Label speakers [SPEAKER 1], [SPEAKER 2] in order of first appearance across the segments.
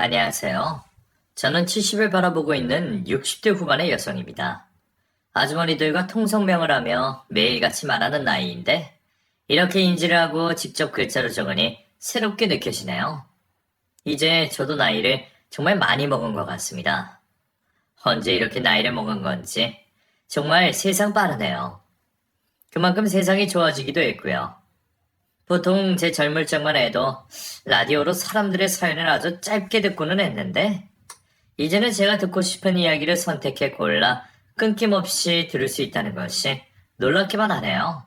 [SPEAKER 1] 안녕하세요. 저는 70을 바라보고 있는 60대 후반의 여성입니다. 아주머니들과 통성명을 하며 매일같이 말하는 나이인데, 이렇게 인지를 하고 직접 글자로 적으니 새롭게 느껴지네요. 이제 저도 나이를 정말 많이 먹은 것 같습니다. 언제 이렇게 나이를 먹은 건지 정말 세상 빠르네요. 그만큼 세상이 좋아지기도 했고요. 보통 제 젊을 적만 해도 라디오로 사람들의 사연을 아주 짧게 듣고는 했는데, 이제는 제가 듣고 싶은 이야기를 선택해 골라 끊김없이 들을 수 있다는 것이 놀랍기만 하네요.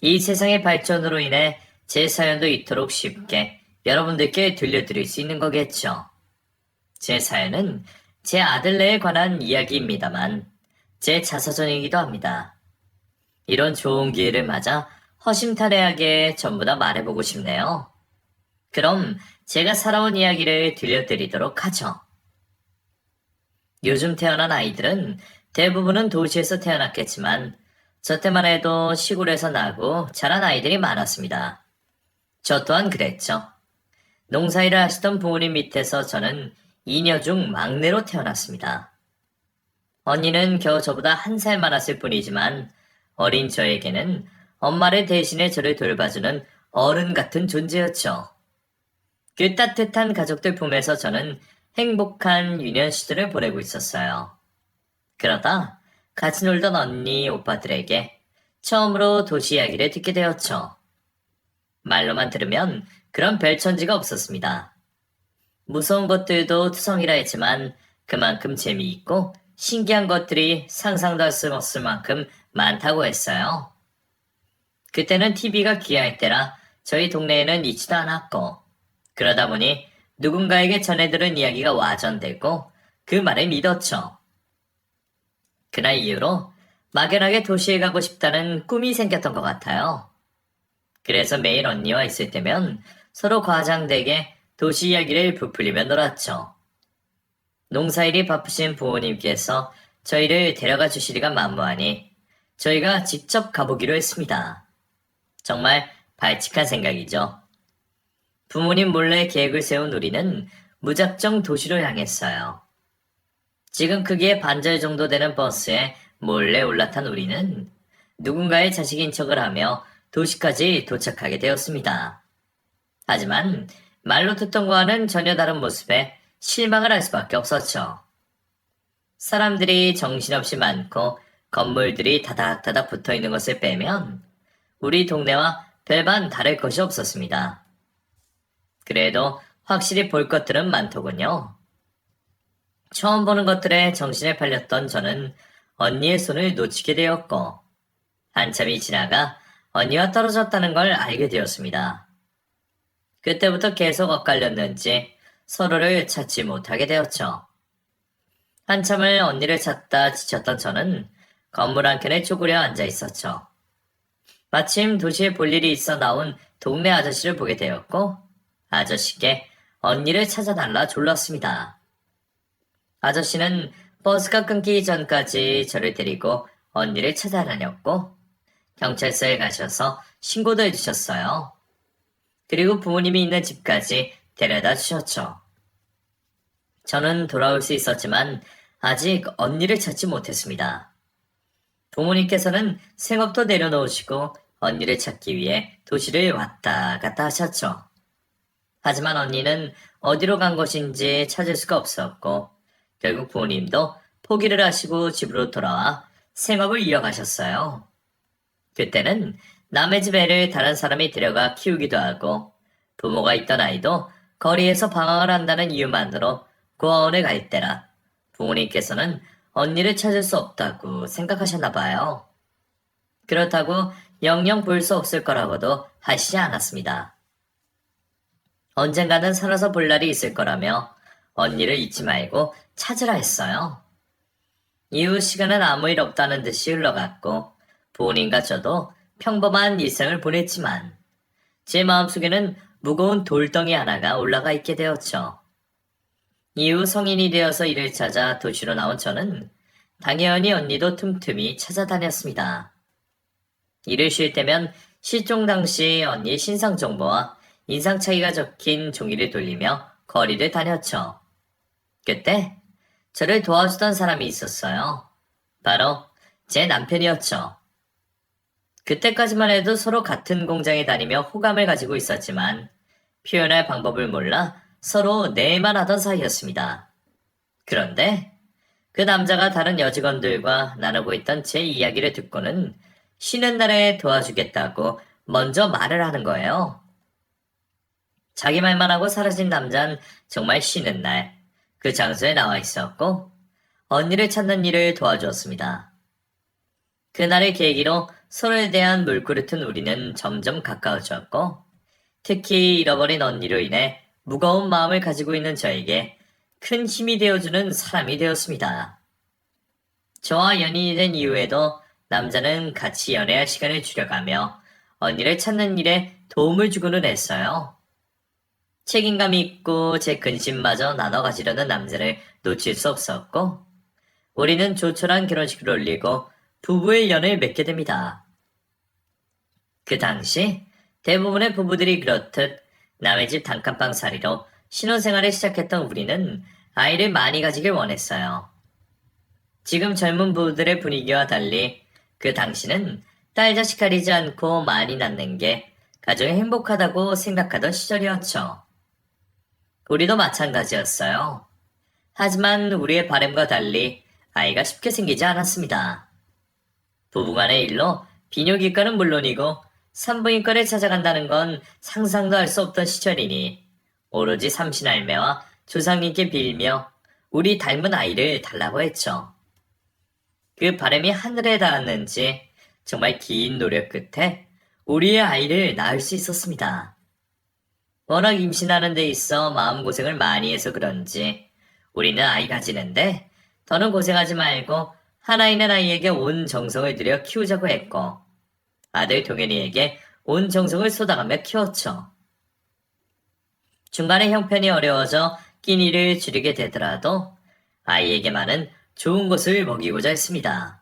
[SPEAKER 1] 이 세상의 발전으로 인해 제 사연도 이토록 쉽게 여러분들께 들려드릴 수 있는 거겠죠. 제 사연은 제 아들네에 관한 이야기입니다만 제 자서전이기도 합니다. 이런 좋은 기회를 맞아 허심탄회하게 전부 다 말해보고 싶네요. 그럼 제가 살아온 이야기를 들려드리도록 하죠. 요즘 태어난 아이들은 대부분은 도시에서 태어났겠지만 저 때만 해도 시골에서 나고 자란 아이들이 많았습니다. 저 또한 그랬죠. 농사일을 하시던 부모님 밑에서 저는 이녀 중 막내로 태어났습니다. 언니는 겨우 저보다 한 살 많았을 뿐이지만 어린 저에게는 엄마를 대신해 저를 돌봐주는 어른 같은 존재였죠. 그 따뜻한 가족들 품에서 저는 행복한 유년 시절을 보내고 있었어요. 그러다 같이 놀던 언니, 오빠들에게 처음으로 도시 이야기를 듣게 되었죠. 말로만 들으면 그런 별천지가 없었습니다. 무서운 것들도 투성이라 했지만 그만큼 재미있고 신기한 것들이 상상도 할 수 없을 만큼 많다고 했어요. 그때는 TV가 귀할 때라 저희 동네에는 있지도 않았고, 그러다 보니 누군가에게 전해들은 이야기가 와전되고 그 말을 믿었죠. 그날 이후로 막연하게 도시에 가고 싶다는 꿈이 생겼던 것 같아요. 그래서 매일 언니와 있을 때면 서로 과장되게 도시 이야기를 부풀리며 놀았죠. 농사일이 바쁘신 부모님께서 저희를 데려가 주시리가 만무하니 저희가 직접 가보기로 했습니다. 정말 발칙한 생각이죠. 부모님 몰래 계획을 세운 우리는 무작정 도시로 향했어요. 지금 크기의 반절 정도 되는 버스에 몰래 올라탄 우리는 누군가의 자식인 척을 하며 도시까지 도착하게 되었습니다. 하지만 말로 듣던 거와는 전혀 다른 모습에 실망을 할 수밖에 없었죠. 사람들이 정신없이 많고 건물들이 다닥다닥 붙어 있는 것을 빼면 우리 동네와 별반 다를 것이 없었습니다. 그래도 확실히 볼 것들은 많더군요. 처음 보는 것들에 정신을 팔렸던 저는 언니의 손을 놓치게 되었고, 한참이 지나가 언니와 떨어졌다는 걸 알게 되었습니다. 그때부터 계속 엇갈렸는지 서로를 찾지 못하게 되었죠. 한참을 언니를 찾다 지쳤던 저는 건물 한켠에 쪼그려 앉아 있었죠. 마침 도시에 볼 일이 있어 나온 동네 아저씨를 보게 되었고, 아저씨께 언니를 찾아달라 졸랐습니다. 아저씨는 버스가 끊기기 전까지 저를 데리고 언니를 찾아다녔고, 경찰서에 가셔서 신고도 해주셨어요. 그리고 부모님이 있는 집까지 데려다 주셨죠. 저는 돌아올 수 있었지만 아직 언니를 찾지 못했습니다. 부모님께서는 생업도 내려놓으시고 언니를 찾기 위해 도시를 왔다 갔다 하셨죠. 하지만 언니는 어디로 간 것인지 찾을 수가 없었고, 결국 부모님도 포기를 하시고 집으로 돌아와 생업을 이어가셨어요. 그때는 남의 집 애를 다른 사람이 데려가 키우기도 하고, 부모가 있던 아이도 거리에서 방황을 한다는 이유만으로 고아원에 갈 때라 부모님께서는 언니를 찾을 수 없다고 생각하셨나 봐요. 그렇다고 영영 볼 수 없을 거라고도 하시지 않았습니다. 언젠가는 살아서 볼 날이 있을 거라며 언니를 잊지 말고 찾으라 했어요. 이후 시간은 아무 일 없다는 듯이 흘러갔고, 부모님과 저도 평범한 일생을 보냈지만 제 마음속에는 무거운 돌덩이 하나가 올라가 있게 되었죠. 이후 성인이 되어서 일을 찾아 도시로 나온 저는 당연히 언니도 틈틈이 찾아다녔습니다. 일을 쉴 때면 실종 당시 언니의 신상 정보와 인상 차이가 적힌 종이를 돌리며 거리를 다녔죠. 그때 저를 도와주던 사람이 있었어요. 바로 제 남편이었죠. 그때까지만 해도 서로 같은 공장에 다니며 호감을 가지고 있었지만 표현할 방법을 몰라 서로 내만 하던 사이였습니다. 그런데 그 남자가 다른 여직원들과 나누고 있던 제 이야기를 듣고는 쉬는 날에 도와주겠다고 먼저 말을 하는 거예요. 자기 말만 하고 사라진 남자는 정말 쉬는 날 그 장소에 나와 있었고 언니를 찾는 일을 도와주었습니다. 그날의 계기로 서로에 대한 물그릇은 우리는 점점 가까워졌고 특히 잃어버린 언니로 인해 무거운 마음을 가지고 있는 저에게 큰 힘이 되어주는 사람이 되었습니다. 저와 연인이 된 이후에도 남자는 같이 연애할 시간을 줄여가며 언니를 찾는 일에 도움을 주고는 했어요. 책임감 있고 제 근심마저 나눠 가지려는 남자를 놓칠 수 없었고 우리는 조촐한 결혼식을 올리고 부부의 연을 맺게 됩니다. 그 당시 대부분의 부부들이 그렇듯 남의 집 단칸방 살이로 신혼생활을 시작했던 우리는 아이를 많이 가지길 원했어요. 지금 젊은 부부들의 분위기와 달리 그 당시는 딸 자식 가리지 않고 많이 낳는 게 가정이 행복하다고 생각하던 시절이었죠. 우리도 마찬가지였어요. 하지만 우리의 바람과 달리 아이가 쉽게 생기지 않았습니다. 부부간의 일로 비뇨기과는 물론이고 산부인과를 찾아간다는 건 상상도 할 수 없던 시절이니 오로지 삼신할매와 조상님께 빌며 우리 닮은 아이를 달라고 했죠. 그 바람이 하늘에 닿았는지 정말 긴 노력 끝에 우리의 아이를 낳을 수 있었습니다. 워낙 임신하는 데 있어 마음고생을 많이 해서 그런지 우리는 아이 가지는데 더는 고생하지 말고 하나 있는 아이에게 온 정성을 들여 키우자고 했고 아들 동현이에게 온 정성을 쏟아가며 키웠죠. 중간에 형편이 어려워져 끼니를 줄이게 되더라도 아이에게만은 좋은 것을 먹이고자 했습니다.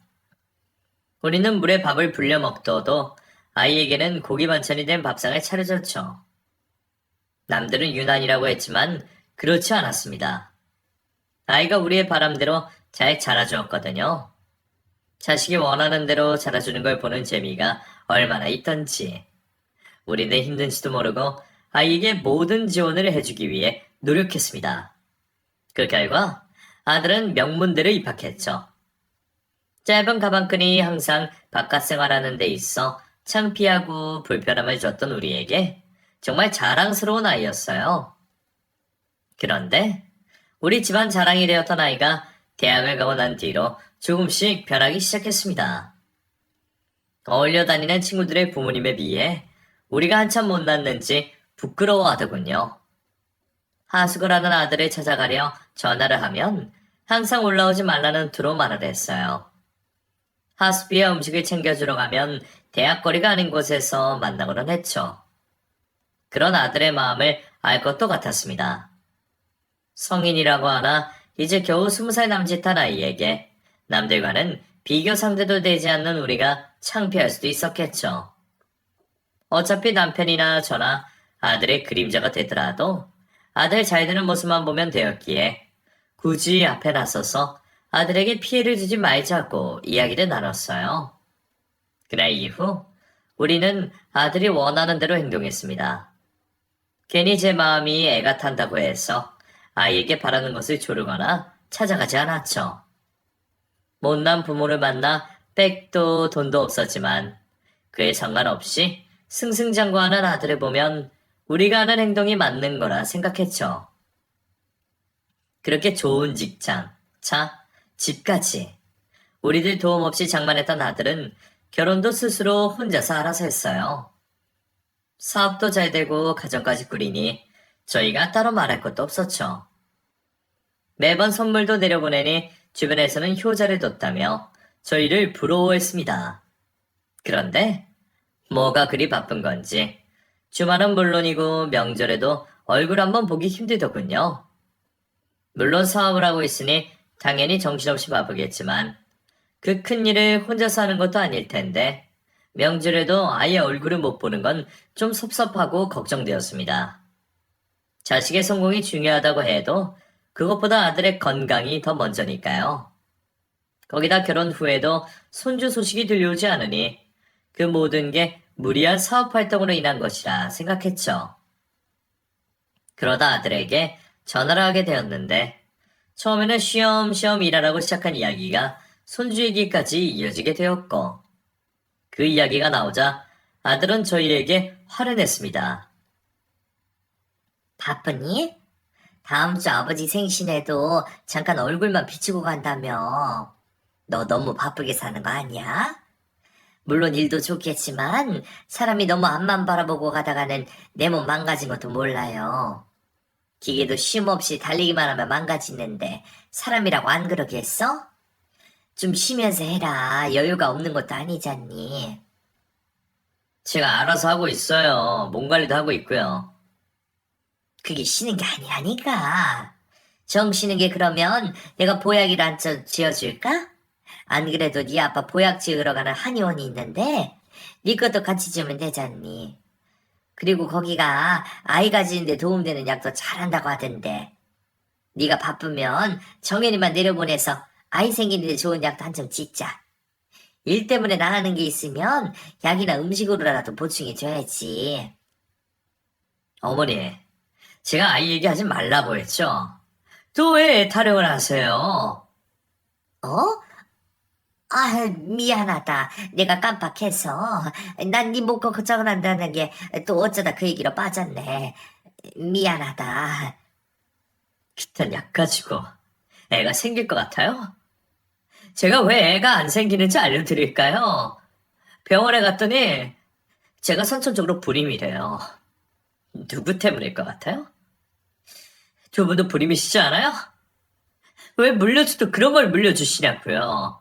[SPEAKER 1] 우리는 물에 밥을 불려 먹더라도 아이에게는 고기 반찬이 된 밥상을 차려줬죠. 남들은 유난이라고 했지만 그렇지 않았습니다. 아이가 우리의 바람대로 잘 자라주었거든요. 자식이 원하는 대로 자라주는 걸 보는 재미가 얼마나 있던지. 우리는 힘든지도 모르고 아이에게 모든 지원을 해주기 위해 노력했습니다. 그 결과 아들은 명문대를 입학했죠. 짧은 가방끈이 항상 바깥 생활하는 데 있어 창피하고 불편함을 줬던 우리에게 정말 자랑스러운 아이였어요. 그런데 우리 집안 자랑이 되었던 아이가 대학을 가고 난 뒤로 조금씩 변하기 시작했습니다. 어울려 다니는 친구들의 부모님에 비해 우리가 한참 못났는지 부끄러워하더군요. 하숙을 하는 아들을 찾아가려 전화를 하면 항상 올라오지 말라는 투로 말을 했어요. 하숙비와 음식을 챙겨주러 가면 대학거리가 아닌 곳에서 만나고는 했죠. 그런 아들의 마음을 알 것도 같았습니다. 성인이라고 하나 이제 겨우 20살 남짓한 아이에게 남들과는 비교 상대도 되지 않는 우리가 창피할 수도 있었겠죠. 어차피 남편이나 저나 아들의 그림자가 되더라도 아들 잘 되는 모습만 보면 되었기에 굳이 앞에 나서서 아들에게 피해를 주지 말자고 이야기를 나눴어요. 그날 이후 우리는 아들이 원하는 대로 행동했습니다. 괜히 제 마음이 애가 탄다고 해서 아이에게 바라는 것을 조르거나 찾아가지 않았죠. 못난 부모를 만나 빽도 돈도 없었지만 그에 상관없이 승승장구하는 아들을 보면 우리가 하는 행동이 맞는 거라 생각했죠. 그렇게 좋은 직장, 차, 집까지 우리들 도움 없이 장만했던 아들은 결혼도 스스로 혼자서 알아서 했어요. 사업도 잘 되고 가정까지 꾸리니 저희가 따로 말할 것도 없었죠. 매번 선물도 내려보내니 주변에서는 효자를 뒀다며 저희를 부러워했습니다. 그런데 뭐가 그리 바쁜 건지 주말은 물론이고 명절에도 얼굴 한번 보기 힘들더군요. 물론 사업을 하고 있으니 당연히 정신없이 바쁘겠지만 그 큰일을 혼자서 하는 것도 아닐 텐데 명절에도 아예 얼굴을 못 보는 건 좀 섭섭하고 걱정되었습니다. 자식의 성공이 중요하다고 해도 그것보다 아들의 건강이 더 먼저니까요. 거기다 결혼 후에도 손주 소식이 들려오지 않으니 그 모든 게 무리한 사업 활동으로 인한 것이라 생각했죠. 그러다 아들에게 전화를 하게 되었는데 처음에는 쉬엄쉬엄 일하라고 시작한 이야기가 손주 얘기까지 이어지게 되었고 그 이야기가 나오자 아들은 저희에게 화를 냈습니다.
[SPEAKER 2] 바쁘니? 다음 주 아버지 생신에도 잠깐 얼굴만 비추고 간다며. 너 너무 바쁘게 사는 거 아니야? 물론 일도 좋겠지만 사람이 너무 앞만 바라보고 가다가는 내 몸 망가진 것도 몰라요. 기계도 쉼 없이 달리기만 하면 망가지는데 사람이라고 안 그러겠어? 좀 쉬면서 해라. 여유가 없는 것도 아니잖니.
[SPEAKER 1] 제가 알아서 하고 있어요. 몸 관리도 하고 있고요.
[SPEAKER 2] 그게 쉬는 게 아니라니까. 정 쉬는 게 그러면 내가 보약이를 한 점 지어줄까? 안 그래도 네 아빠 보약 지으러 가는 한의원이 있는데 네 것도 같이 지으면 되잖니. 그리고 거기가 아이 가지는데 도움되는 약도 잘한다고 하던데. 네가 바쁘면 정연이만 내려보내서 아이 생기는데 좋은 약도 한 점 짓자. 일 때문에 나가는 게 있으면 약이나 음식으로라도 보충해줘야지.
[SPEAKER 1] 어머니, 제가 아이 얘기하지 말라고 했죠? 또 왜 타령을 하세요?
[SPEAKER 2] 어? 미안하다. 내가 깜빡해서. 난 네 목 걱정을 한다는 게 또 어쩌다 그 얘기로 빠졌네. 미안하다.
[SPEAKER 1] 그딴 약 가지고 애가 생길 것 같아요? 제가 왜 애가 안 생기는지 알려드릴까요? 병원에 갔더니 제가 선천적으로 불임이래요. 누구 때문일 것 같아요? 두 분도 불임이시지 않아요? 왜 물려줘도 그런 걸 물려주시냐고요.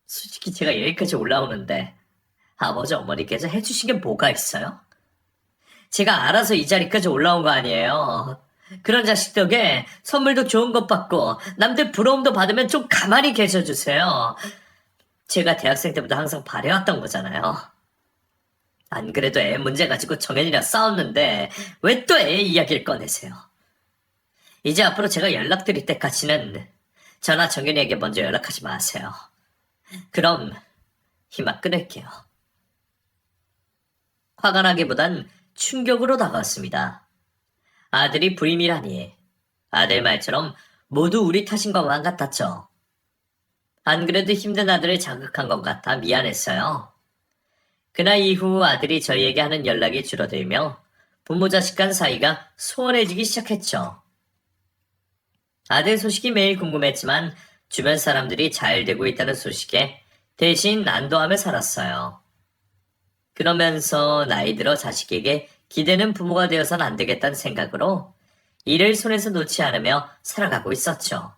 [SPEAKER 1] 솔직히 제가 여기까지 올라오는데 아버지 어머니께서 해주신 게 뭐가 있어요? 제가 알아서 이 자리까지 올라온 거 아니에요. 그런 자식 덕에 선물도 좋은 것 받고 남들 부러움도 받으면 좀 가만히 계셔주세요. 제가 대학생 때부터 항상 바래왔던 거잖아요. 안 그래도 애 문제 가지고 정연이랑 싸웠는데 왜 또 애 이야기를 꺼내세요? 이제 앞으로 제가 연락드릴 때까지는 저나 정연이에게 먼저 연락하지 마세요. 그럼 이만 끊을게요. 화가 나기보단 충격으로 다가왔습니다. 아들이 불임이라니. 아들 말처럼 모두 우리 탓인 것만 같았죠. 안 그래도 힘든 아들을 자극한 것 같아 미안했어요. 그날 이후 아들이 저희에게 하는 연락이 줄어들며 부모 자식 간 사이가 소원해지기 시작했죠. 아들 소식이 매일 궁금했지만 주변 사람들이 잘 되고 있다는 소식에 대신 안도하며 살았어요. 그러면서 나이 들어 자식에게 기대는 부모가 되어선 안 되겠다는 생각으로 일을 손에서 놓지 않으며 살아가고 있었죠.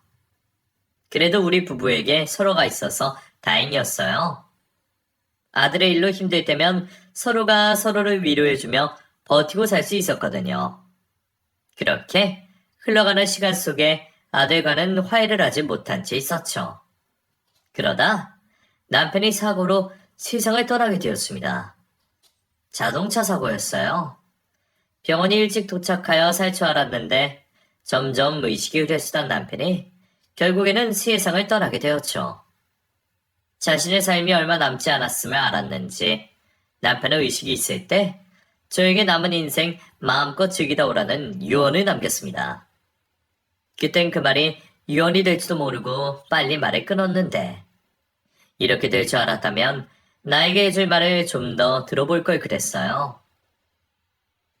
[SPEAKER 1] 그래도 우리 부부에게 서로가 있어서 다행이었어요. 아들의 일로 힘들 때면 서로가 서로를 위로해주며 버티고 살 수 있었거든요. 그렇게 흘러가는 시간 속에 아들과는 화해를 하지 못한 채 있었죠. 그러다 남편이 사고로 세상을 떠나게 되었습니다. 자동차 사고였어요. 병원이 일찍 도착하여 살 줄 알았는데 점점 의식이 흐려지던 남편이 결국에는 세상을 떠나게 되었죠. 자신의 삶이 얼마 남지 않았음을 알았는지 남편의 의식이 있을 때 저에게 남은 인생 마음껏 즐기다 오라는 유언을 남겼습니다. 그땐 그 말이 유언이 될지도 모르고 빨리 말을 끊었는데 이렇게 될 줄 알았다면 나에게 해줄 말을 좀 더 들어볼 걸 그랬어요.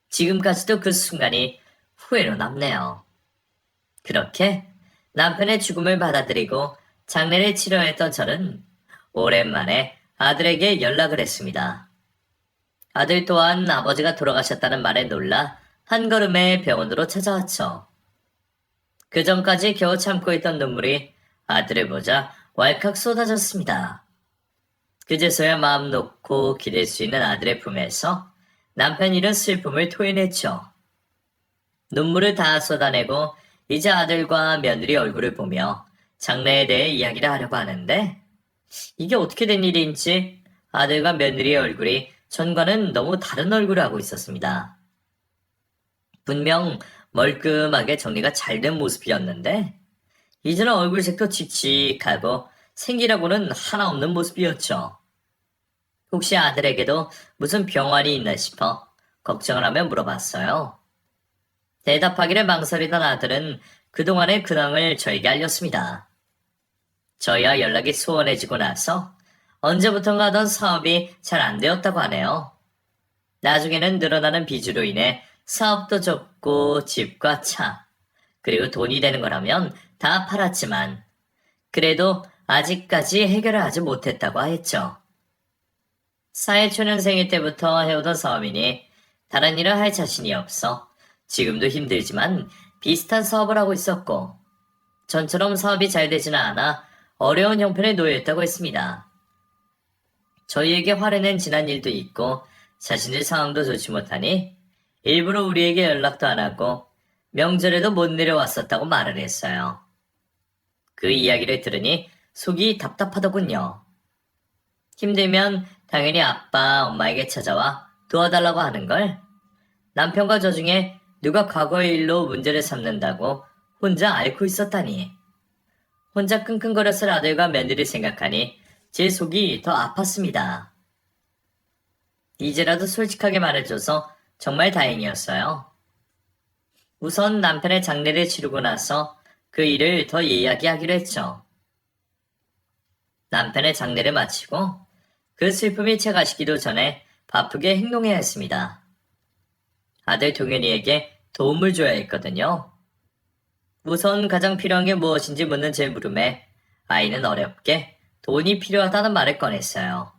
[SPEAKER 1] 지금까지도 그 순간이 후회로 남네요. 그렇게 남편의 죽음을 받아들이고 장례를 치러야 했던 저는 오랜만에 아들에게 연락을 했습니다. 아들 또한 아버지가 돌아가셨다는 말에 놀라 한 걸음에 병원으로 찾아왔죠. 그 전까지 겨우 참고 있던 눈물이 아들을 보자 왈칵 쏟아졌습니다. 그제서야 마음 놓고 기댈 수 있는 아들의 품에서 남편 잃은 슬픔을 토해냈죠. 눈물을 다 쏟아내고 이제 아들과 며느리 얼굴을 보며 장래에 대해 이야기를 하려고 하는데 이게 어떻게 된 일인지 아들과 며느리의 얼굴이 전과는 너무 다른 얼굴을 하고 있었습니다. 분명 멀끔하게 정리가 잘 된 모습이었는데 이제는 얼굴색도 칙칙하고 생기라고는 하나 없는 모습이었죠. 혹시 아들에게도 무슨 병환이 있나 싶어 걱정을 하며 물어봤어요. 대답하기를 망설이던 아들은 그동안의 근황을 저에게 알렸습니다. 저희와 연락이 소원해지고 나서 언제부턴가 하던 사업이 잘 안 되었다고 하네요. 나중에는 늘어나는 빚으로 인해 사업도 접고 집과 차, 그리고 돈이 되는 거라면 다 팔았지만 그래도 아직까지 해결을 하지 못했다고 했죠. 사회초년생일 때부터 해오던 사업이니 다른 일을 할 자신이 없어 지금도 힘들지만 비슷한 사업을 하고 있었고 전처럼 사업이 잘 되지는 않아 어려운 형편에 놓여 있다고 했습니다. 저희에게 화를 낸 지난 일도 있고 자신의 상황도 좋지 못하니 일부러 우리에게 연락도 안 하고 명절에도 못 내려왔었다고 말을 했어요. 그 이야기를 들으니 속이 답답하더군요. 힘들면 당연히 아빠, 엄마에게 찾아와 도와달라고 하는 걸 남편과 저 중에 누가 과거의 일로 문제를 삼는다고 혼자 앓고 있었다니. 혼자 끙끙거렸을 아들과 며느리 생각하니 제 속이 더 아팠습니다. 이제라도 솔직하게 말해줘서 정말 다행이었어요. 우선 남편의 장례를 치르고 나서 그 일을 더 이야기하기로 했죠. 남편의 장례를 마치고 그 슬픔이 채가시기도 전에 바쁘게 행동해야 했습니다. 아들 동현이에게 도움을 줘야 했거든요. 우선 가장 필요한 게 무엇인지 묻는 제 물음에 아이는 어렵게 돈이 필요하다는 말을 꺼냈어요.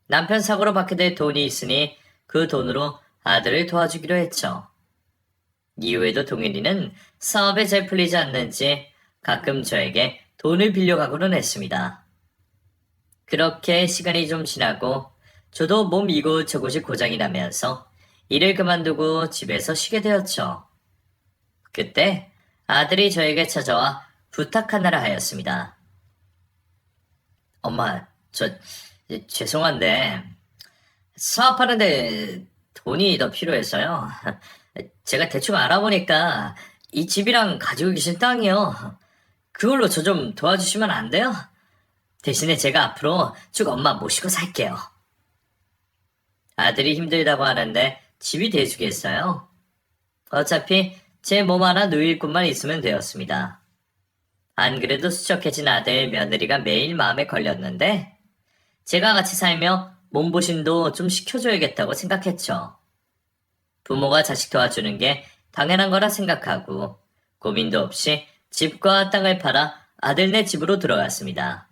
[SPEAKER 1] 남편 사고로 받게 될 돈이 있으니 그 돈으로 아들을 도와주기로 했죠. 이후에도 동현이는 사업에 잘 풀리지 않는지 가끔 저에게 돈을 빌려가고는 했습니다. 그렇게 시간이 좀 지나고 저도 몸 이곳저곳이 고장이 나면서 일을 그만두고 집에서 쉬게 되었죠. 그때 아들이 저에게 찾아와 부탁 하나를 하였습니다. 엄마, 죄송한데 사업하는데 돈이 더 필요해서요. 제가 대충 알아보니까 이 집이랑 가지고 계신 땅이요. 그걸로 저 좀 도와주시면 안 돼요? 대신에 제가 앞으로 쭉 엄마 모시고 살게요. 아들이 힘들다고 하는데 집이 돼주겠어요? 어차피 제 몸 하나 누일 곳만 있으면 되었습니다. 안 그래도 수척해진 아들 며느리가 매일 마음에 걸렸는데 제가 같이 살며 몸보신도 좀 시켜줘야겠다고 생각했죠. 부모가 자식 도와주는 게 당연한 거라 생각하고 고민도 없이 집과 땅을 팔아 아들네 집으로 들어갔습니다.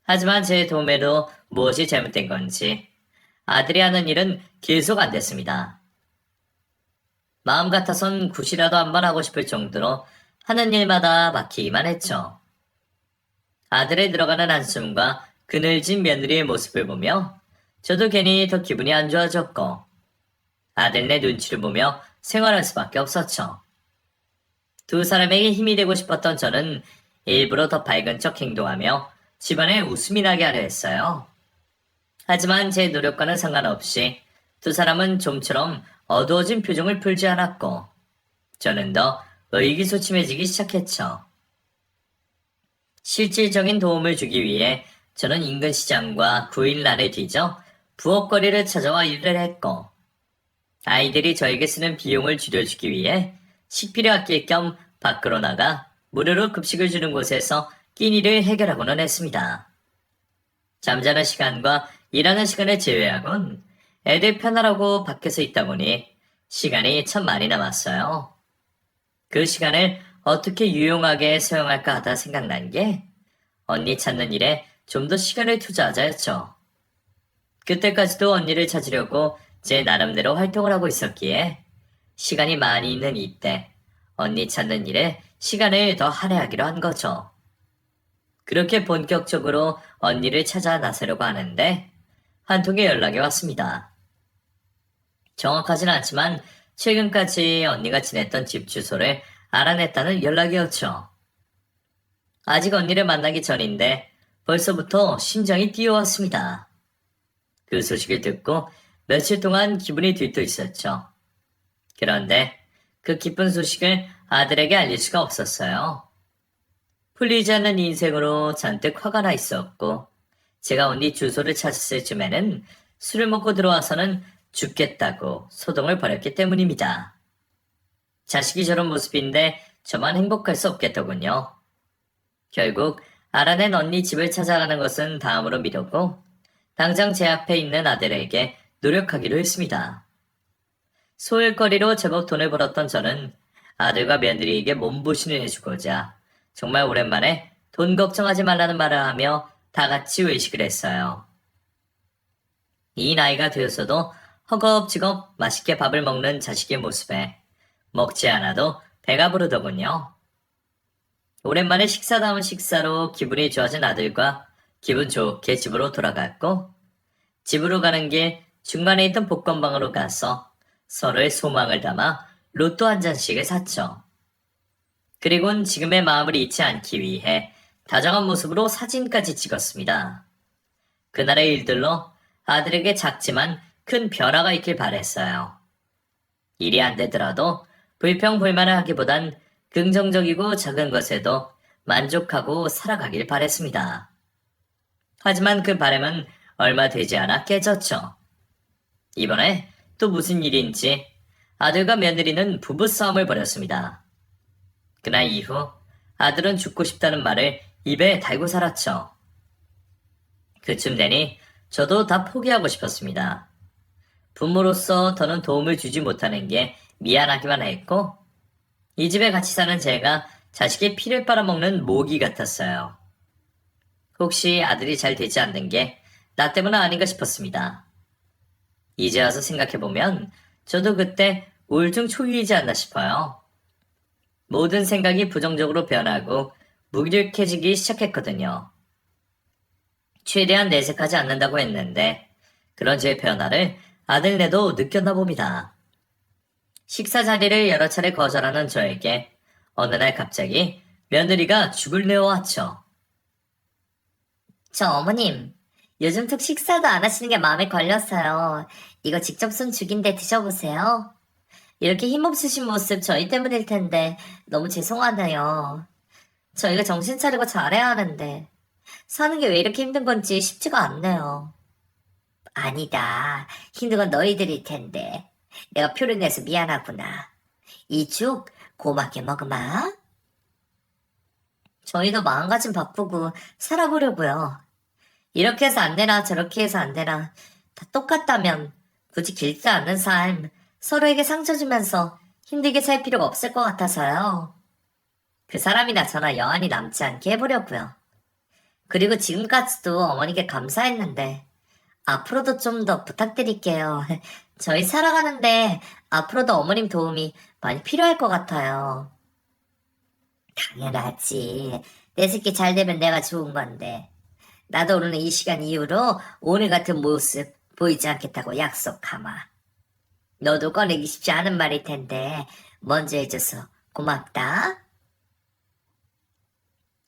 [SPEAKER 1] 하지만 제 도움에도 무엇이 잘못된 건지 아들이 하는 일은 계속 안 됐습니다. 마음 같아선 굿이라도 한번 하고 싶을 정도로 하는 일마다 막히기만 했죠. 아들의 들어가는 한숨과 그늘진 며느리의 모습을 보며 저도 괜히 더 기분이 안 좋아졌고 아들네 눈치를 보며 생활할 수밖에 없었죠. 두 사람에게 힘이 되고 싶었던 저는 일부러 더 밝은 척 행동하며 집안에 웃음이 나게 하려 했어요. 하지만 제 노력과는 상관없이 두 사람은 좀처럼 어두워진 표정을 풀지 않았고 저는 더 의기소침해지기 시작했죠. 실질적인 도움을 주기 위해 저는 인근 시장과 구일날을 뒤져 부엌거리를 찾아와 일을 했고 아이들이 저에게 쓰는 비용을 줄여주기 위해 식비를 아낄 겸 밖으로 나가 무료로 급식을 주는 곳에서 끼니를 해결하고는 했습니다. 잠자는 시간과 일하는 시간을 제외하곤 애들 편하라고 밖에서 있다 보니 시간이 참 많이 남았어요. 그 시간을 어떻게 유용하게 사용할까 하다 생각난 게 언니 찾는 일에 좀 더 시간을 투자하자였죠. 그때까지도 언니를 찾으려고 제 나름대로 활동을 하고 있었기에 시간이 많이 있는 이때 언니 찾는 일에 시간을 더 할애하기로 한 거죠. 그렇게 본격적으로 언니를 찾아 나서려고 하는데 한 통의 연락이 왔습니다. 정확하진 않지만 최근까지 언니가 지냈던 집 주소를 알아냈다는 연락이었죠. 아직 언니를 만나기 전인데 벌써부터 심장이 뛰어왔습니다. 그 소식을 듣고 며칠 동안 기분이 들떠 있었죠. 그런데 그 기쁜 소식을 아들에게 알릴 수가 없었어요. 풀리지 않는 인생으로 잔뜩 화가 나 있었고, 제가 언니 주소를 찾았을 쯤에는 술을 먹고 들어와서는 죽겠다고 소동을 벌였기 때문입니다. 자식이 저런 모습인데 저만 행복할 수 없겠더군요. 결국 알아낸 언니 집을 찾아가는 것은 다음으로 미루고 당장 제 앞에 있는 아들에게 노력하기로 했습니다. 소일거리로 제법 돈을 벌었던 저는 아들과 며느리에게 몸보신을 해주고자 정말 오랜만에 돈 걱정하지 말라는 말을 하며 다 같이 외식을 했어요. 이 나이가 되어서도 허겁지겁 맛있게 밥을 먹는 자식의 모습에 먹지 않아도 배가 부르더군요. 오랜만에 식사다운 식사로 기분이 좋아진 아들과 기분 좋게 집으로 돌아갔고, 집으로 가는 길 중간에 있던 복권방으로 가서 서로의 소망을 담아 로또 한 잔씩을 샀죠. 그리고는 지금의 마음을 잊지 않기 위해 다정한 모습으로 사진까지 찍었습니다. 그날의 일들로 아들에게 작지만 큰 변화가 있길 바랬어요. 일이 안 되더라도 불평불만을 하기보단 긍정적이고 작은 것에도 만족하고 살아가길 바랬습니다. 하지만 그 바람은 얼마 되지 않아 깨졌죠. 이번에 또 무슨 일인지 아들과 며느리는 부부싸움을 벌였습니다. 그날 이후 아들은 죽고 싶다는 말을 입에 달고 살았죠. 그쯤 되니 저도 다 포기하고 싶었습니다. 부모로서 더는 도움을 주지 못하는 게 미안하기만 했고, 이 집에 같이 사는 제가 자식의 피를 빨아먹는 모기 같았어요. 혹시 아들이 잘 되지 않는 게 나 때문 아닌가 싶었습니다. 이제 와서 생각해보면 저도 그때 우울증 초기이지 않나 싶어요. 모든 생각이 부정적으로 변하고 무기력해지기 시작했거든요. 최대한 내색하지 않는다고 했는데 그런 제 변화를 아들네도 느꼈나 봅니다. 식사 자리를 여러 차례 거절하는 저에게 어느 날 갑자기 며느리가 죽을 내어왔죠.
[SPEAKER 2] 저 어머님, 요즘 툭 식사도 안 하시는 게 마음에 걸렸어요. 이거 직접 쏜 죽인데 드셔보세요. 이렇게 힘없으신 모습 저희 때문일 텐데 너무 죄송하네요. 저희가 정신 차리고 잘해야 하는데 사는 게 왜 이렇게 힘든 건지 쉽지가 않네요. 아니다. 힘든 건 너희들일 텐데. 내가 표를 내서 미안하구나. 이 죽 고맙게 먹으마. 저희도 마음가짐 바꾸고 살아보려고요. 이렇게 해서 안 되나 저렇게 해서 안 되나 다 똑같다면 굳이 길지 않은 삶 서로에게 상처 주면서 힘들게 살 필요가 없을 것 같아서요. 그 사람이나 저나 여한이 남지 않게 해보려고요. 그리고 지금까지도 어머니께 감사했는데 앞으로도 좀 더 부탁드릴게요. 저희 살아가는데 앞으로도 어머님 도움이 많이 필요할 것 같아요. 당연하지. 내 새끼 잘 되면 내가 좋은 건데. 나도 오늘 이 시간 이후로 오늘 같은 모습 보이지 않겠다고 약속하마. 너도 꺼내기 쉽지 않은 말일 텐데 먼저 해줘서 고맙다.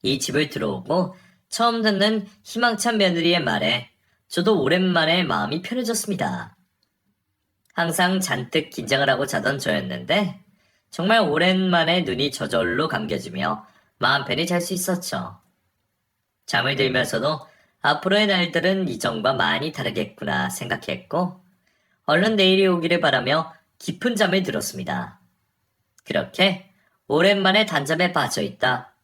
[SPEAKER 1] 이 집을 들어오고 처음 듣는 희망찬 며느리의 말에 저도 오랜만에 마음이 편해졌습니다. 항상 잔뜩 긴장을 하고 자던 저였는데 정말 오랜만에 눈이 저절로 감겨지며 마음 편히 잘 수 있었죠. 잠을 들면서도 앞으로의 날들은 이전과 많이 다르겠구나 생각했고 얼른 내일이 오기를 바라며 깊은 잠을 들었습니다. 그렇게 오랜만에 단잠에 빠져있다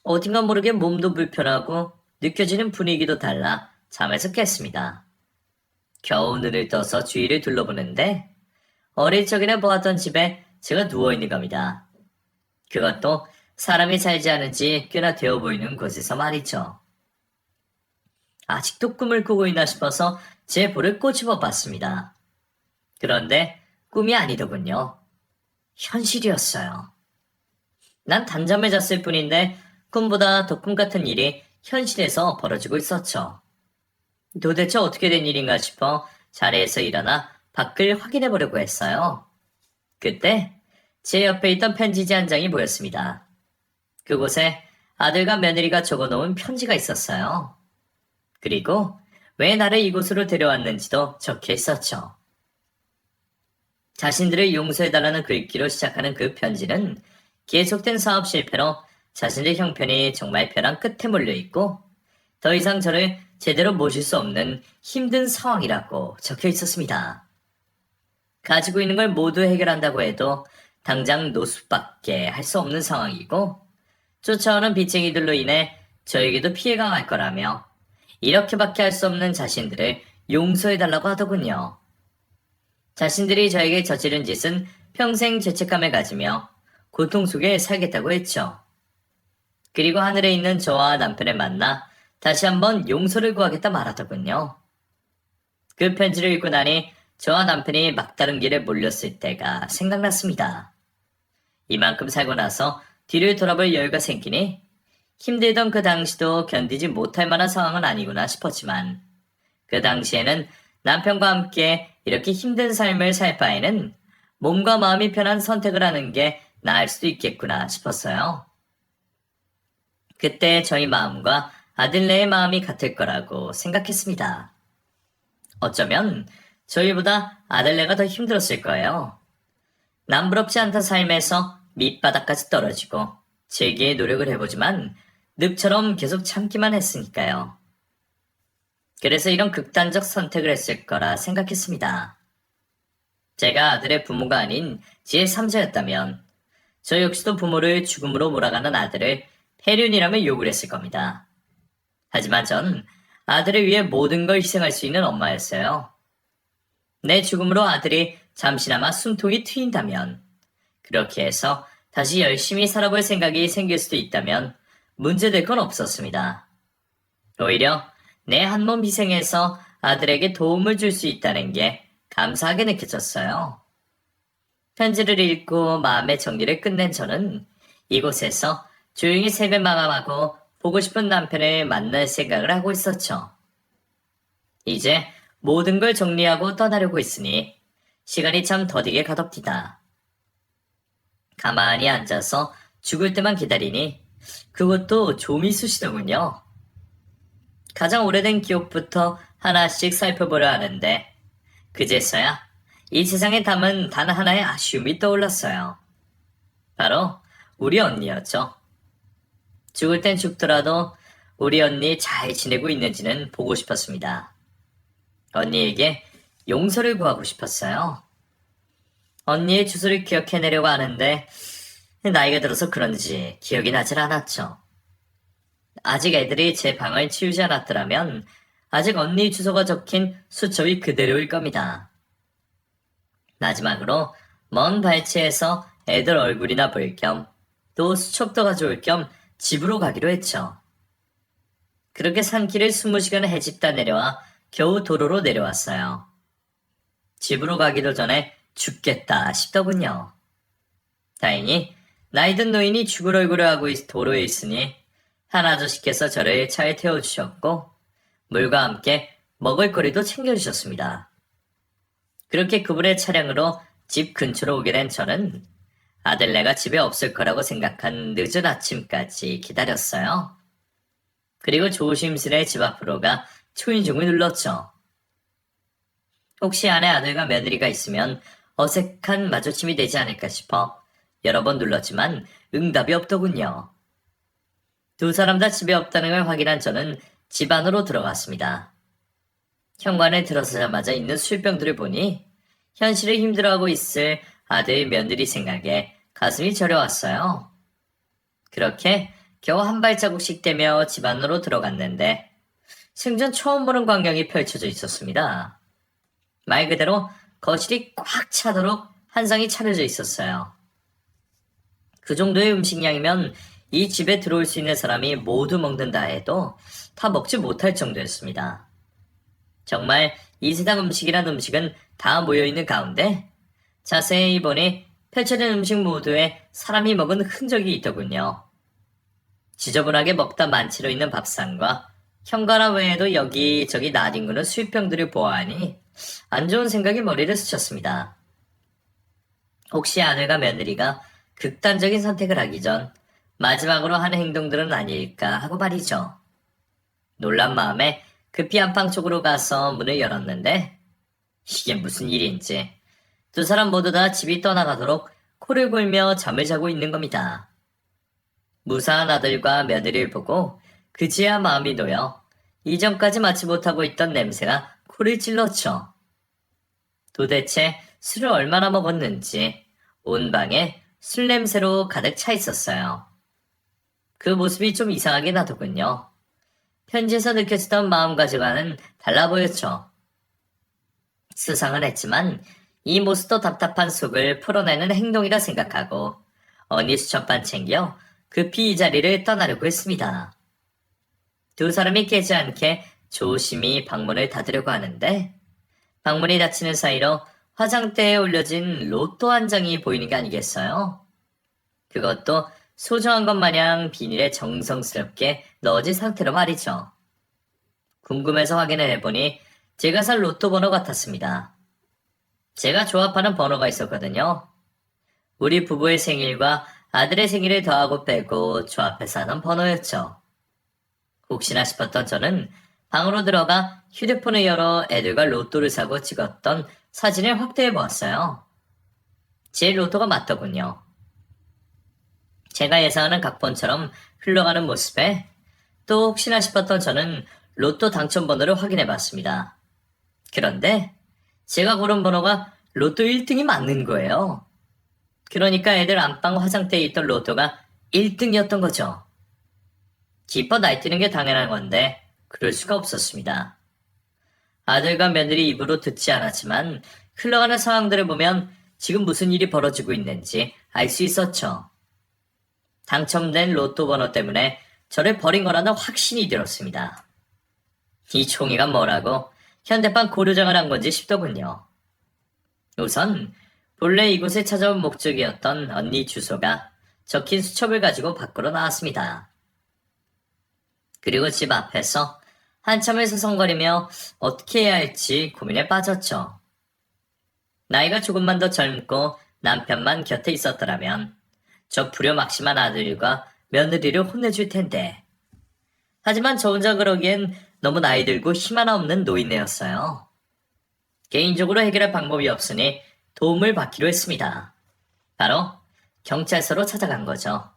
[SPEAKER 1] 어딘가 모르게 몸도 불편하고 느껴지는 분위기도 달라 잠에서 깼습니다. 겨우 눈을 떠서 주위를 둘러보는데 어릴 적에는 보았던 집에 제가 누워있는 겁니다. 그것도 사람이 살지 않은 지 꽤나 되어 보이는 곳에서 말이죠. 아직도 꿈을 꾸고 있나 싶어서 제 볼을 꼬집어 봤습니다. 그런데 꿈이 아니더군요. 현실이었어요. 난 단잠을 잤을 뿐인데 꿈보다 더 꿈 같은 일이 현실에서 벌어지고 있었죠. 도대체 어떻게 된 일인가 싶어 자리에서 일어나 밖을 확인해 보려고 했어요. 그때 제 옆에 있던 편지지 한 장이 보였습니다. 그곳에 아들과 며느리가 적어놓은 편지가 있었어요. 그리고 왜 나를 이곳으로 데려왔는지도 적혀 있었죠. 자신들을 용서해달라는 글귀로 시작하는 그 편지는 계속된 사업 실패로 자신의 형편이 정말 벼랑 끝에 몰려있고 더 이상 저를 제대로 모실 수 없는 힘든 상황이라고 적혀 있었습니다. 가지고 있는 걸 모두 해결한다고 해도 당장 노숙밖에 할 수 없는 상황이고 쫓아오는 빚쟁이들로 인해 저에게도 피해가 갈 거라며 이렇게밖에 할 수 없는 자신들을 용서해달라고 하더군요. 자신들이 저에게 저지른 짓은 평생 죄책감을 가지며 고통 속에 살겠다고 했죠. 그리고 하늘에 있는 저와 남편을 만나 다시 한번 용서를 구하겠다 말하더군요. 그 편지를 읽고 나니 저와 남편이 막다른 길에 몰렸을 때가 생각났습니다. 이만큼 살고 나서 뒤를 돌아볼 여유가 생기니 힘들던 그 당시도 견디지 못할 만한 상황은 아니구나 싶었지만 그 당시에는 남편과 함께 이렇게 힘든 삶을 살 바에는 몸과 마음이 편한 선택을 하는 게 나을 수도 있겠구나 싶었어요. 그때 저희 마음과 아들네의 마음이 같을 거라고 생각했습니다. 어쩌면 저희보다 아들네가 더 힘들었을 거예요. 남부럽지 않던 삶에서 밑바닥까지 떨어지고 재기의 노력을 해보지만 늪처럼 계속 참기만 했으니까요. 그래서 이런 극단적 선택을 했을 거라 생각했습니다. 제가 아들의 부모가 아닌 제3자였다면 저 역시도 부모를 죽음으로 몰아가는 아들을 폐륜이라며 욕을 했을 겁니다. 하지만 전 아들을 위해 모든 걸 희생할 수 있는 엄마였어요. 내 죽음으로 아들이 잠시나마 숨통이 트인다면 그렇게 해서 다시 열심히 살아볼 생각이 생길 수도 있다면 문제될 건 없었습니다. 오히려 내 한 몸 희생해서 아들에게 도움을 줄 수 있다는 게 감사하게 느껴졌어요. 편지를 읽고 마음의 정리를 끝낸 저는 이곳에서 조용히 세배 마감하고 보고 싶은 남편을 만날 생각을 하고 있었죠. 이제 모든 걸 정리하고 떠나려고 했으니 시간이 참 더디게 가덥디다. 가만히 앉아서 죽을 때만 기다리니 그것도 좀이 쑤시더군요. 가장 오래된 기억부터 하나씩 살펴보려 하는데 그제서야 이 세상에 담은 단 하나의 아쉬움이 떠올랐어요. 바로 우리 언니였죠. 죽을 땐 죽더라도 우리 언니 잘 지내고 있는지는 보고 싶었습니다. 언니에게 용서를 구하고 싶었어요. 언니의 주소를 기억해내려고 하는데 나이가 들어서 그런지 기억이 나질 않았죠. 아직 애들이 제 방을 치우지 않았더라면 아직 언니 주소가 적힌 수첩이 그대로일 겁니다. 마지막으로 먼 발치에서 애들 얼굴이나 볼 겸 또 수첩도 가져올 겸 집으로 가기로 했죠. 그렇게 산길을 20시간을 헤집다 내려와 겨우 도로로 내려왔어요. 집으로 가기도 전에 죽겠다 싶더군요. 다행히 나이든 노인이 죽을 얼굴을 하고 도로에 있으니 한 아저씨께서 저를 차에 태워주셨고 물과 함께 먹을거리도 챙겨주셨습니다. 그렇게 그분의 차량으로 집 근처로 오게 된 저는 아들네가 집에 없을 거라고 생각한 늦은 아침까지 기다렸어요. 그리고 조심스레 집 앞으로 가 초인종을 눌렀죠. 혹시 안에 아들과 며느리가 있으면 어색한 마주침이 되지 않을까 싶어 여러 번 눌렀지만 응답이 없더군요. 두 사람 다 집에 없다는 걸 확인한 저는 집 안으로 들어갔습니다. 현관에 들어서자마자 있는 술병들을 보니 현실을 힘들어하고 있을 아들 며느리 생각에 가슴이 저려왔어요. 그렇게 겨우 한 발자국씩 떼며 집 안으로 들어갔는데 생전 처음 보는 광경이 펼쳐져 있었습니다. 말 그대로 거실이 꽉 차도록 한상이 차려져 있었어요. 그 정도의 음식량이면 이 집에 들어올 수 있는 사람이 모두 먹는다 해도 다 먹지 못할 정도였습니다. 정말 이 세상 음식이란 음식은 다 모여있는 가운데 자세히 보니 펼쳐진 음식 모두에 사람이 먹은 흔적이 있더군요. 지저분하게 먹다 만치러 있는 밥상과 현관화 외에도 여기저기 나뒹구는 술병들을 보아하니 안 좋은 생각이 머리를 스쳤습니다. 혹시 아들과 며느리가 극단적인 선택을 하기 전 마지막으로 하는 행동들은 아닐까 하고 말이죠. 놀란 마음에 급히 안방 쪽으로 가서 문을 열었는데 이게 무슨 일인지 두 사람 모두 다 집이 떠나가도록 코를 골며 잠을 자고 있는 겁니다. 무사한 아들과 며느리를 보고 그제야 마음이 놓여 이전까지 맡지 못하고 있던 냄새가 코를 찔렀죠. 도대체 술을 얼마나 먹었는지 온 방에 술 냄새로 가득 차 있었어요. 그 모습이 좀 이상하긴 하더군요. 편지에서 느껴지던 마음가짐과는 달라 보였죠. 수상은 했지만 이 모습도 답답한 속을 풀어내는 행동이라 생각하고 언니 수첩반 챙겨 급히 이 자리를 떠나려고 했습니다. 두 사람이 깨지 않게 조심히 방문을 닫으려고 하는데 방문이 닫히는 사이로 화장대에 올려진 로또 한 장이 보이는 게 아니겠어요? 그것도 소중한 것 마냥 비닐에 정성스럽게 넣어진 상태로 말이죠. 궁금해서 확인을 해보니 제가 살 로또 번호 같았습니다. 제가 조합하는 번호가 있었거든요. 우리 부부의 생일과 아들의 생일을 더하고 빼고 조합해서 하는 번호였죠. 혹시나 싶었던 저는 방으로 들어가 휴대폰을 열어 애들과 로또를 사고 찍었던 사진을 확대해 보았어요. 제 로또가 맞더군요. 제가 예상하는 각본처럼 흘러가는 모습에 또 혹시나 싶었던 저는 로또 당첨 번호를 확인해 봤습니다. 그런데 제가 고른 번호가 로또 1등이 맞는 거예요. 그러니까 애들 안방 화장대에 있던 로또가 1등이었던 거죠. 기뻐 날뛰는 게 당연한 건데 그럴 수가 없었습니다. 아들과 며느리 입으로 듣지 않았지만 흘러가는 상황들을 보면 지금 무슨 일이 벌어지고 있는지 알 수 있었죠. 당첨된 로또 번호 때문에 저를 버린 거라는 확신이 들었습니다. 이 종이가 뭐라고 현대판 고려장을 한 건지 싶더군요. 우선 본래 이곳에 찾아온 목적이었던 언니 주소가 적힌 수첩을 가지고 밖으로 나왔습니다. 그리고 집 앞에서 한참을 서성거리며 어떻게 해야 할지 고민에 빠졌죠. 나이가 조금만 더 젊고 남편만 곁에 있었더라면 저 불효막심한 아들과 며느리를 혼내줄 텐데. 하지만 저 혼자 그러기엔 너무 나이 들고 힘 하나 없는 노인네였어요. 개인적으로 해결할 방법이 없으니 도움을 받기로 했습니다. 바로 경찰서로 찾아간 거죠.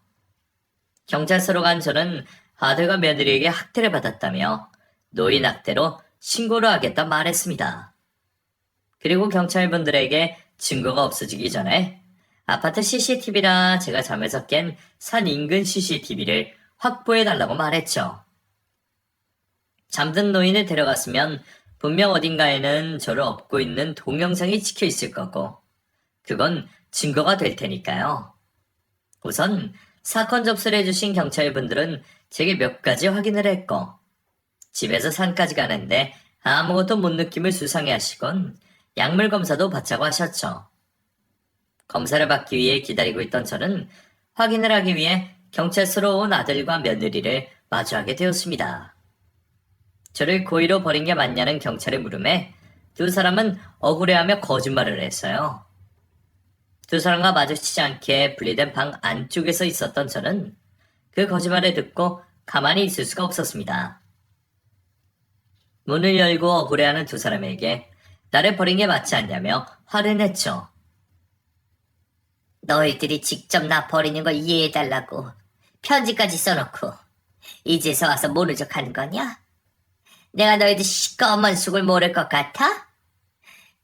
[SPEAKER 1] 경찰서로 간 저는 아들과 며느리에게 학대를 받았다며 노인 학대로 신고를 하겠다 말했습니다. 그리고 경찰분들에게 증거가 없어지기 전에 아파트 CCTV라 제가 잠에서 깬 산 인근 CCTV를 확보해달라고 말했죠. 잠든 노인을 데려갔으면 분명 어딘가에는 저를 업고 있는 동영상이 찍혀 있을 거고 그건 증거가 될 테니까요. 우선 사건 접수를 해주신 경찰분들은 제게 몇 가지 확인을 했고 집에서 산까지 가는데 아무것도 못 느낌을 수상해 하시곤 약물 검사도 받자고 하셨죠. 검사를 받기 위해 기다리고 있던 저는 확인을 하기 위해 경찰서로 온 아들과 며느리를 마주하게 되었습니다. 저를 고의로 버린 게 맞냐는 경찰의 물음에 두 사람은 억울해하며 거짓말을 했어요. 두 사람과 마주치지 않게 분리된 방 안쪽에서 있었던 저는 그 거짓말을 듣고 가만히 있을 수가 없었습니다. 문을 열고 억울해하는 두 사람에게 나를 버린 게 맞지 않냐며 화를 냈죠.
[SPEAKER 2] 너희들이 직접 나 버리는 걸 이해해달라고 편지까지 써놓고 이제서 와서 모른 척 하는 거냐? 내가 너희들 시꺼먼 속을 모를 것 같아?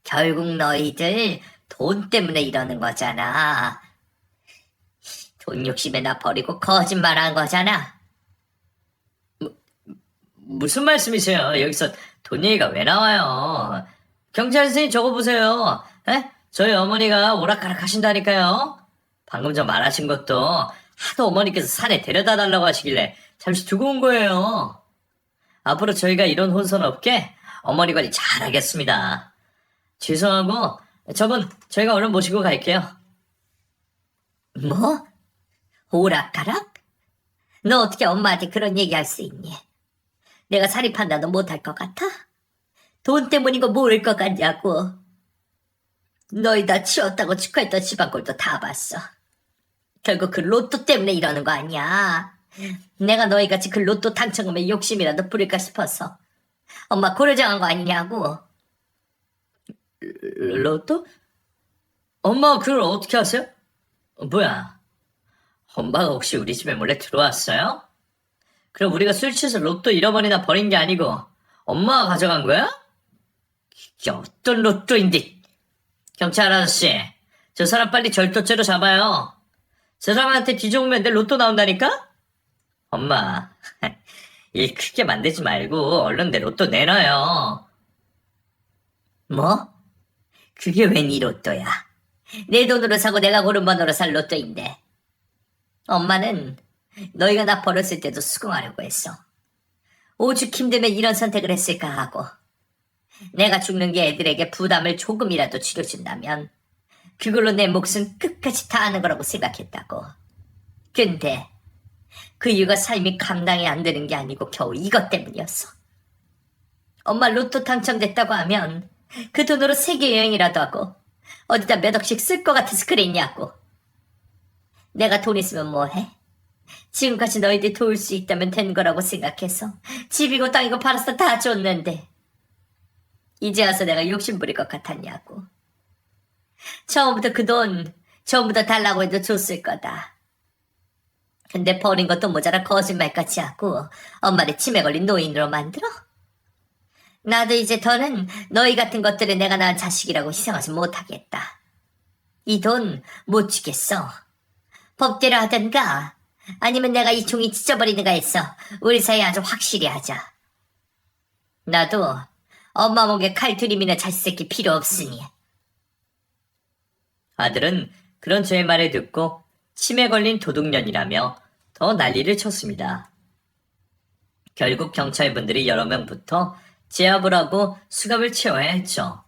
[SPEAKER 2] 결국 너희들 돈 때문에 이러는 거잖아. 돈 욕심에 나 버리고 거짓말한 거잖아.
[SPEAKER 1] 무슨 말씀이세요? 여기서 돈 얘기가 왜 나와요? 경찰 선생님 저거 보세요. 에? 저희 어머니가 오락가락 하신다니까요. 방금 전 말하신 것도 하도 어머니께서 산에 데려다 달라고 하시길래 잠시 두고 온 거예요. 앞으로 저희가 이런 혼선 없게 어머니 관리 잘하겠습니다. 죄송하고 저분 저희가 얼른 모시고 갈게요.
[SPEAKER 2] 뭐? 오락가락? 너 어떻게 엄마한테 그런 얘기할 수 있니? 내가 사리 판단도 못할 것 같아? 돈 때문인 거 모를 것 같냐고. 너희 다 치웠다고 축하했던 집안꼴도 다 봤어. 결국 그 로또 때문에 이러는 거 아니야. 내가 너희같이 그 로또 당첨금에 욕심이라도 부릴까 싶어서 엄마 고려정한 거 아니냐고.
[SPEAKER 1] 로또? 엄마 그걸 어떻게 아세요? 뭐야? 엄마가 혹시 우리 집에 몰래 들어왔어요? 그럼 우리가 술 취해서 로또 잃어버리나 버린 게 아니고 엄마가 가져간 거야? 이게 어떤 로또인데? 경찰 아저씨, 저 사람 빨리 절도죄로 잡아요. 저 사람한테 뒤져보면 내 로또 나온다니까? 엄마, 일 크게 만들지 말고 얼른 내 로또 내놔요.
[SPEAKER 2] 뭐? 그게 웬 이 로또야? 내 돈으로 사고 내가 고른 번호로 살 로또인데. 엄마는 너희가 나 버렸을 때도 수긍하려고 했어. 오죽 힘들면 이런 선택을 했을까 하고. 내가 죽는 게 애들에게 부담을 조금이라도 줄여준다면 그걸로 내 몫은 끝까지 다하는 거라고 생각했다고. 근데 그 이유가 삶이 감당이 안 되는 게 아니고 겨우 이것 때문이었어. 엄마 로또 당첨됐다고 하면 그 돈으로 세계 여행이라도 하고 어디다 몇 억씩 쓸 것 같아서 그랬냐고. 내가 돈 있으면 뭐해? 지금까지 너희들 도울 수 있다면 된 거라고 생각해서 집이고 땅이고 팔아서 다 줬는데 이제 와서 내가 욕심 부릴 것 같았냐고. 처음부터 그 돈 전부 다 달라고 해도 줬을 거다. 근데 버린 것도 모자라 거짓말까지 하고 엄마를 치매 걸린 노인으로 만들어? 나도 이제 더는 너희 같은 것들을 내가 낳은 자식이라고 희생하지 못하겠다. 이 돈 못 주겠어. 법대로 하든가 아니면 내가 이 종이 찢어버리든가 했어. 우리 사이 아주 확실히 하자. 나도 엄마 목에 칼 들이미는 자식 새끼 필요 없으니.
[SPEAKER 1] 아들은 그런 저의 말을 듣고 치매 걸린 도둑년이라며 더 난리를 쳤습니다. 결국 경찰분들이 여러 명부터 제압을 하고 수갑을 채워야 했죠.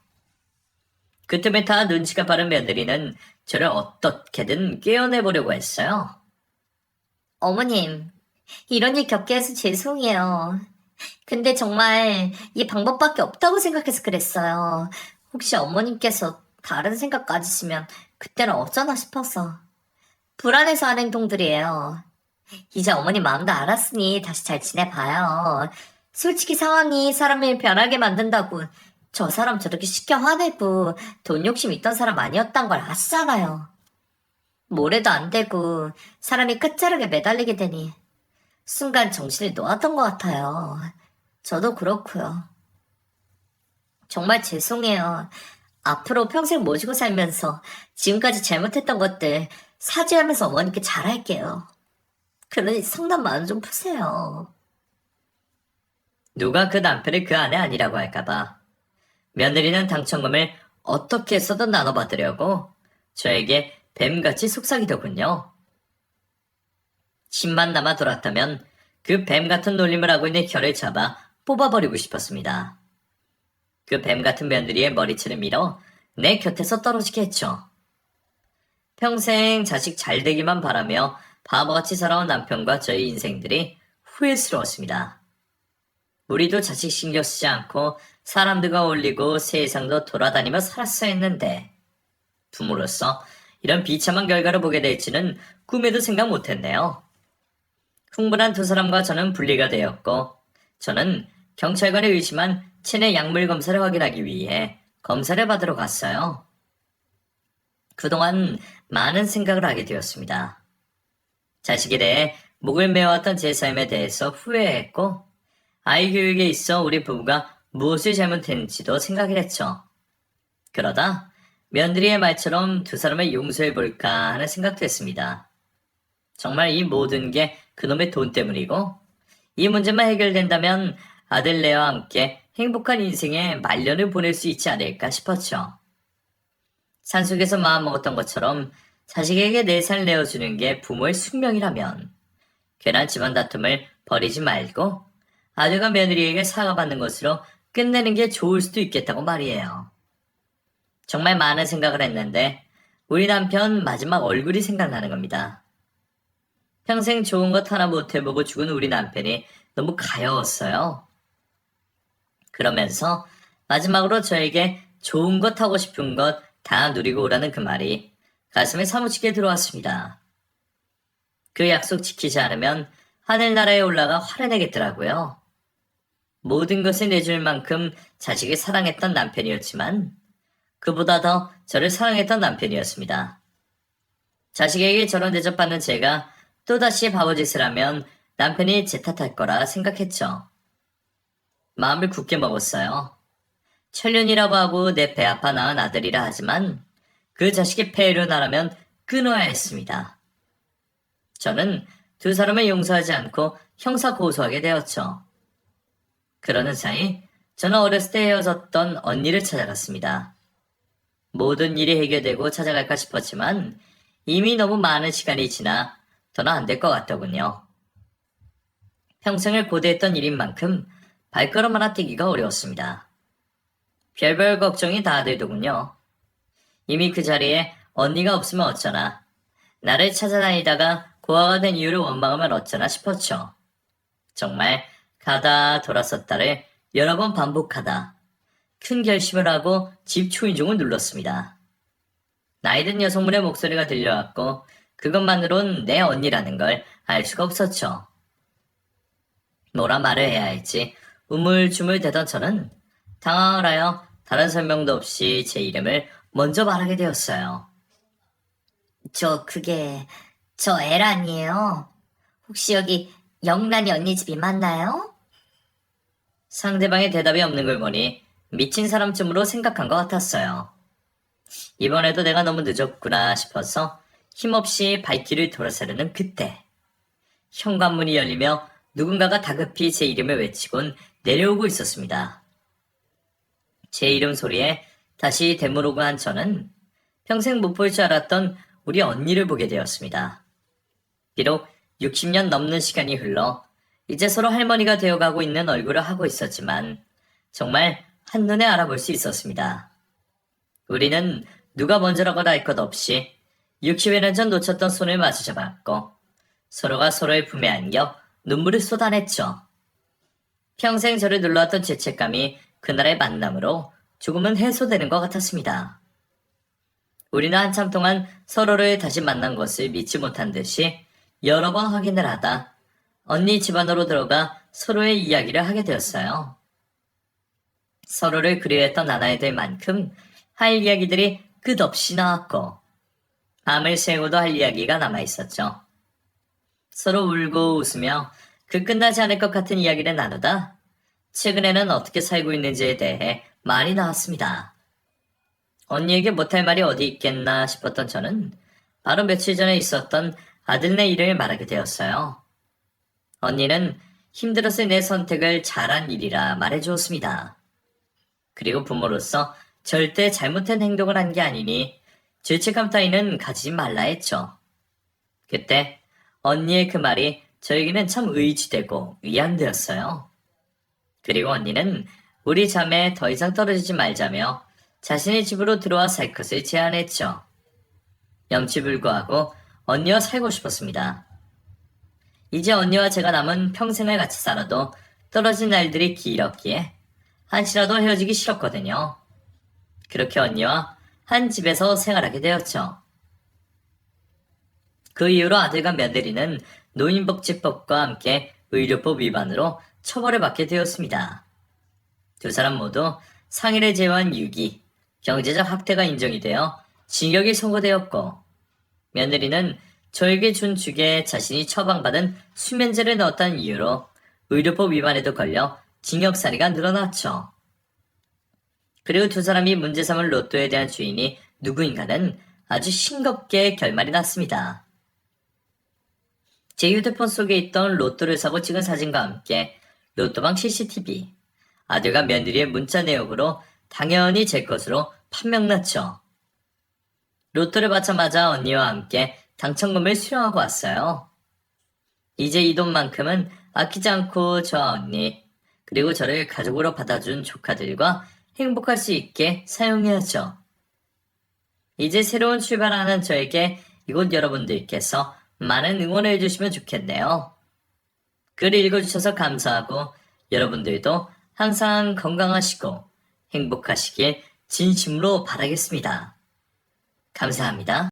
[SPEAKER 1] 그때에 다 눈치가 빠른 며느리는 저를 어떻게든 깨어내보려고 했어요.
[SPEAKER 2] 어머님, 이런 일 겪게 해서 죄송해요. 근데 정말 이 방법밖에 없다고 생각해서 그랬어요. 혹시 어머님께서 다른 생각 가지시면 그때는 어쩌나 싶어서. 불안해서 하는 행동들이에요. 이제 어머님 마음도 알았으니 다시 잘 지내봐요. 솔직히 상황이 사람을 변하게 만든다고 저 사람 저렇게 쉽게 화내고 돈 욕심 있던 사람 아니었단 걸 아시잖아요. 뭐래도 안 되고 사람이 끝자락에 매달리게 되니 순간 정신을 놓았던 것 같아요. 저도 그렇고요. 정말 죄송해요. 앞으로 평생 모시고 살면서 지금까지 잘못했던 것들 사죄하면서 어머니께 잘할게요. 그러니 성난 마음 좀 푸세요.
[SPEAKER 1] 누가 그 남편을 그 아내 아니라고 할까봐 며느리는 당첨금을 어떻게 해서든 나눠받으려고 저에게 뱀같이 속삭이더군요. 10만 남아 돌았다면 그 뱀같은 놀림을 하고 있는 혀를 잡아 뽑아버리고 싶었습니다. 그 뱀같은 며느리의 머리채를 밀어 내 곁에서 떨어지게 했죠. 평생 자식 잘 되기만 바라며 바보같이 살아온 남편과 저희 인생들이 후회스러웠습니다. 우리도 자식 신경 쓰지 않고 사람들과 어울리고 세상도 돌아다니며 살았어야 했는데 부모로서 이런 비참한 결과를 보게 될지는 꿈에도 생각 못했네요. 흥분한 두 사람과 저는 분리가 되었고 저는 경찰관에 의심한 체내 약물 검사를 확인하기 위해 검사를 받으러 갔어요. 그동안 많은 생각을 하게 되었습니다. 자식에 대해 목을 메어왔던 제 삶에 대해서 후회했고 아이 교육에 있어 우리 부부가 무엇을 잘못했는지도 생각을 했죠. 그러다 며느리의 말처럼 두 사람을 용서해볼까 하는 생각도 했습니다. 정말 이 모든 게 그놈의 돈 때문이고 이 문제만 해결된다면 아들네와 함께 행복한 인생의 말년을 보낼 수 있지 않을까 싶었죠. 산속에서 마음먹었던 것처럼 자식에게 내 살 내어주는 게 부모의 숙명이라면 괜한 집안 다툼을 버리지 말고 아들과 며느리에게 사과받는 것으로 끝내는 게 좋을 수도 있겠다고 말이에요. 정말 많은 생각을 했는데 우리 남편 마지막 얼굴이 생각나는 겁니다. 평생 좋은 것 하나 못 해보고 죽은 우리 남편이 너무 가여웠어요. 그러면서 마지막으로 저에게 좋은 것 하고 싶은 것 다 누리고 오라는 그 말이 가슴에 사무치게 들어왔습니다. 그 약속 지키지 않으면 하늘나라에 올라가 화를 내겠더라고요. 모든 것을 내줄 만큼 자식을 사랑했던 남편이었지만 그보다 더 저를 사랑했던 남편이었습니다. 자식에게 저런 대접받는 제가 또다시 바보짓을 하면 남편이 제 탓할 거라 생각했죠. 마음을 굳게 먹었어요. 천륜이라고 하고 내 배 아파 낳은 아들이라 하지만 그 자식의 폐해를 나라면 끊어야 했습니다. 저는 두 사람을 용서하지 않고 형사 고소하게 되었죠. 그러는 사이 저는 어렸을 때 헤어졌던 언니를 찾아갔습니다. 모든 일이 해결되고 찾아갈까 싶었지만 이미 너무 많은 시간이 지나 더는 안 될 것 같더군요. 평생을 고대했던 일인 만큼 발걸음 하나 떼기가 어려웠습니다. 별별 걱정이 다 되더군요. 이미 그 자리에 언니가 없으면 어쩌나, 나를 찾아다니다가 고아가 된 이유를 원망하면 어쩌나 싶었죠. 정말 가다 돌았었다를 여러 번 반복하다 큰 결심을 하고 집 초인종을 눌렀습니다. 나이든 여성분의 목소리가 들려왔고 그것만으론 내 언니라는 걸 알 수가 없었죠. 뭐라 말을 해야 할지 우물쭈물대던 저는 당황을 하여 다른 설명도 없이 제 이름을 먼저 말하게 되었어요.
[SPEAKER 2] 저 에란이에요. 혹시 여기 영란이 언니 집이 맞나요?
[SPEAKER 1] 상대방의 대답이 없는 걸 보니 미친 사람쯤으로 생각한 것 같았어요. 이번에도 내가 너무 늦었구나 싶어서 힘없이 발길을 돌아서려는 그때 현관문이 열리며 누군가가 다급히 제 이름을 외치곤 내려오고 있었습니다. 제 이름 소리에 다시 되물어고 한 저는 평생 못 볼 줄 알았던 우리 언니를 보게 되었습니다. 비록 60년 넘는 시간이 흘러 이제 서로 할머니가 되어가고 있는 얼굴을 하고 있었지만 정말 한눈에 알아볼 수 있었습니다. 우리는 누가 먼저라고 할 것 없이 60여 년 전 놓쳤던 손을 마주 잡았고 서로가 서로의 품에 안겨 눈물을 쏟아냈죠. 평생 저를 눌러왔던 죄책감이 그날의 만남으로 조금은 해소되는 것 같았습니다. 우리는 한참 동안 서로를 다시 만난 것을 믿지 못한 듯이 여러 번 확인을 하다 언니 집안으로 들어가 서로의 이야기를 하게 되었어요. 서로를 그리워했던 나날들 만큼 할 이야기들이 끝없이 나왔고 밤을 새우도 할 이야기가 남아있었죠. 서로 울고 웃으며 그 끝나지 않을 것 같은 이야기를 나누다 최근에는 어떻게 살고 있는지에 대해 말이 나왔습니다. 언니에게 못할 말이 어디 있겠나 싶었던 저는 바로 며칠 전에 있었던 아들네 일을 말하게 되었어요. 언니는 힘들었을 내 선택을 잘한 일이라 말해주었습니다. 그리고 부모로서 절대 잘못된 행동을 한 게 아니니 죄책감 따위는 가지지 말라 했죠. 그때 언니의 그 말이 저에게는 참 의지되고 위안되었어요. 그리고 언니는 우리 자매 더 이상 떨어지지 말자며 자신의 집으로 들어와 살 것을 제안했죠. 염치불구하고 언니와 살고 싶었습니다. 이제 언니와 제가 남은 평생을 같이 살아도 떨어진 날들이 길었기에 한시라도 헤어지기 싫었거든요. 그렇게 언니와 한 집에서 생활하게 되었죠. 그 이후로 아들과 며느리는 노인복지법과 함께 의료법 위반으로 처벌을 받게 되었습니다. 두 사람 모두 상해를 제외한 유기, 경제적 학대가 인정이 되어 징역이 선고되었고 며느리는 저에게 준 죽에 자신이 처방받은 수면제를 넣었다는 이유로 의료법 위반에도 걸려 징역살이가 늘어났죠. 그리고 두 사람이 문제 삼을 로또에 대한 주인이 누구인가는 아주 싱겁게 결말이 났습니다. 제 휴대폰 속에 있던 로또를 사고 찍은 사진과 함께 로또방 CCTV, 아들과 며느리의 문자 내역으로 당연히 제 것으로 판명났죠. 로또를 받자마자 언니와 함께 당첨금을 수령하고 왔어요. 이제 이 돈만큼은 아끼지 않고 저와 언니, 그리고 저를 가족으로 받아준 조카들과 행복할 수 있게 사용해야죠. 이제 새로운 출발하는 저에게 이곳 여러분들께서 많은 응원을 해주시면 좋겠네요. 글 읽어주셔서 감사하고 여러분들도 항상 건강하시고 행복하시길 진심으로 바라겠습니다. 감사합니다.